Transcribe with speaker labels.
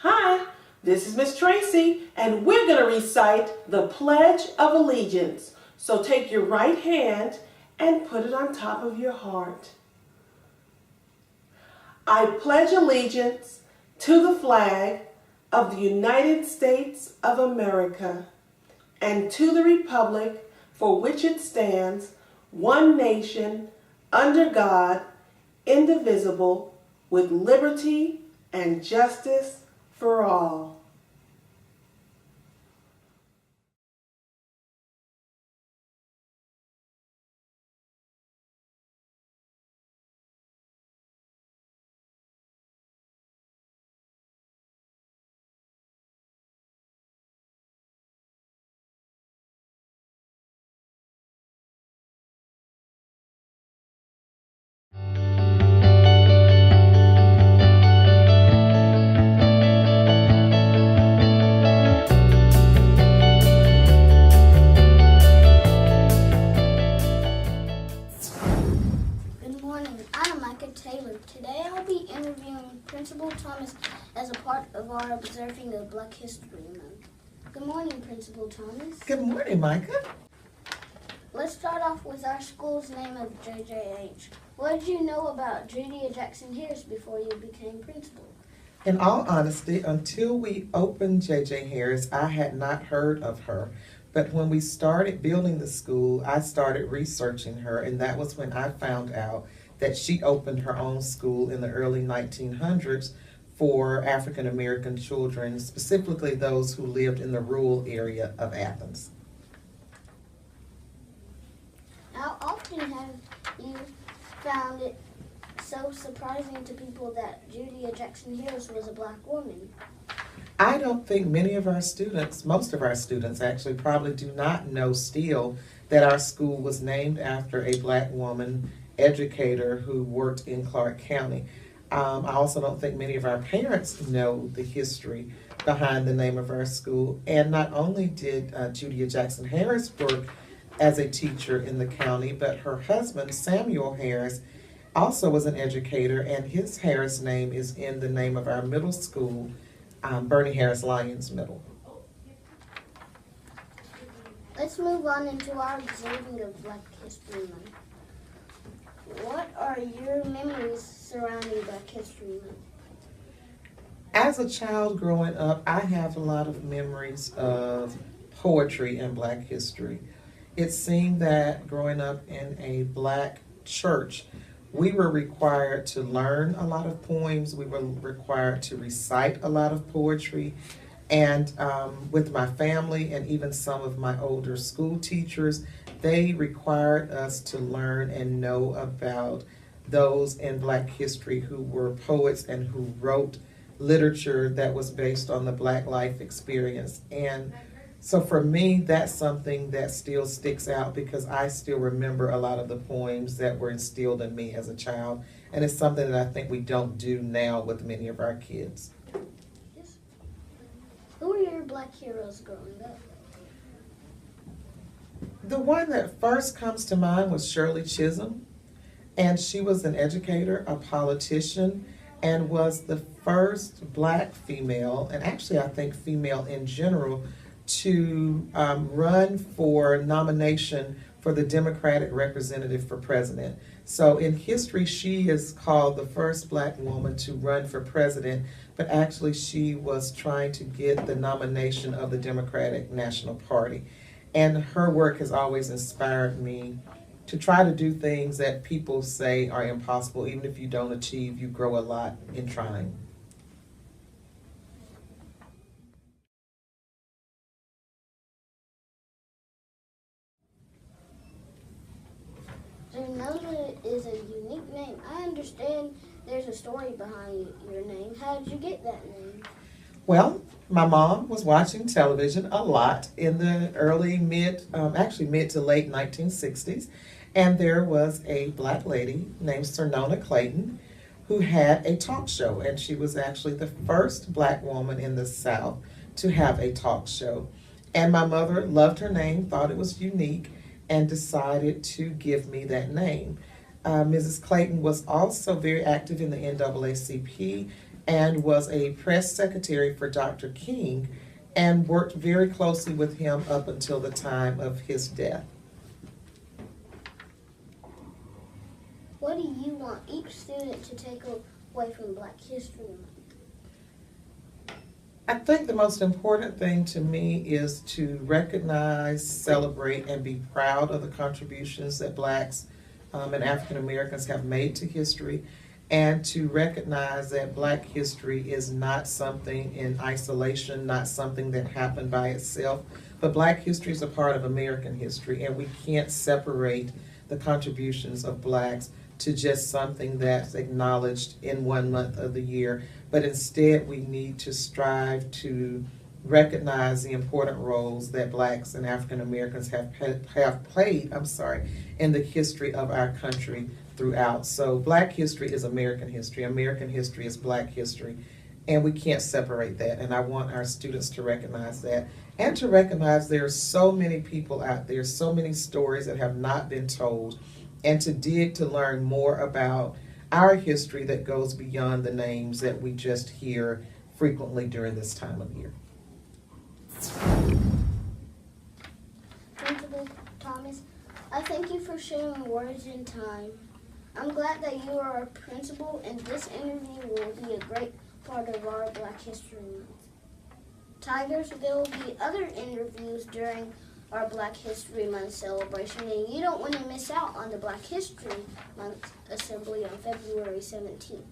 Speaker 1: Hi, this is Miss Tracy, and we're going to recite the Pledge of Allegiance. So take your right hand and put it on top of your heart. I pledge allegiance to the flag of the United States of America and to the republic for which it stands, one nation, under God, indivisible, with liberty and justice for all.
Speaker 2: Good morning, I'm Micah Taylor. Today I'll be interviewing Principal Thomas as a part of our observing of Black History Month. Good morning, Principal Thomas.
Speaker 3: Good morning, Micah.
Speaker 2: Let's start off with our school's name of JJH. What did you know about Judia Jackson Harris before you became principal?
Speaker 3: In all honesty, until we opened J.J. Harris, I had not heard of her. But when we started building the school, I started researching her, and that was when I found out that she opened her own school in the early 1900s for African American children, specifically those who lived in the rural area of Athens.
Speaker 2: How often have you found it so surprising to people that Judia Jackson Harris was a Black woman?
Speaker 3: I don't think many of our students, most of our students actually, probably do not know still that our school was named after a Black woman educator who worked in Clark County. I also don't think many of our parents know the history behind the name of our school. And not only did Judia Jackson Harris work as a teacher in the county, but her husband, Samuel Harris, also was an educator, and his Harris name is in the name of our middle school, Bernie Harris Lyons Middle.
Speaker 2: Let's move on into our observing of Black History Month. What are your memories surrounding Black History Month?
Speaker 3: As a child growing up, I have a lot of memories of poetry and Black history. It seemed that growing up in a Black church, we were required to learn a lot of poems. We were required to recite a lot of poetry. And with my family and even some of my older school teachers, they required us to learn and know about those in Black history who were poets and who wrote literature that was based on the Black life experience. And so for me, that's something that still sticks out because I still remember a lot of the poems that were instilled in me as a child. And it's something that I think we don't do now with many of our kids.
Speaker 2: Yes. Who were your Black heroes growing up?
Speaker 3: The one that first comes to mind was Shirley Chisholm. And she was an educator, a politician, and was the first Black female, and actually I think female in general, to run for nomination for the Democratic representative for president. So in history, she is called the first Black woman to run for president, but actually she was trying to get the nomination of the Democratic National Party. And her work has always inspired me to try to do things that people say are impossible. Even if you don't achieve, you grow a lot in trying.
Speaker 2: Zernoda is a unique name. I understand there's a story behind your name. How did you get that name?
Speaker 3: Well, my mom was watching television a lot in the mid to late 1960s. And there was a Black lady named Zernona Clayton who had a talk show. And she was actually the first Black woman in the South to have a talk show. And my mother loved her name, thought it was unique, and decided to give me that name. Mrs. Clayton was also very active in the NAACP and was a press secretary for Dr. King and worked very closely with him up until the time of his death.
Speaker 2: What do you want each student to take away from Black History Month?
Speaker 3: I think the most important thing to me is to recognize, celebrate, and be proud of the contributions that Blacks and African Americans have made to history, and to recognize that Black history is not something in isolation, not something that happened by itself, but Black history is a part of American history, and we can't separate the contributions of Blacks to just something that's acknowledged in one month of the year, but instead we need to strive to recognize the important roles that Blacks and African Americans have played in the history of our country throughout. So Black history is American history is Black history, and we can't separate that, and I want our students to recognize that, and to recognize there are so many people out there, so many stories that have not been told, and to dig to learn more about our history that goes beyond the names that we just hear frequently during this time of year.
Speaker 2: Principal Thomas, I thank you for sharing words and time. I'm glad that you are a principal, and this interview will be a great part of our Black History Month. Tigers, there will be other interviews during our Black History Month celebration, and you don't want to miss out on the Black History Month Assembly on February 17th.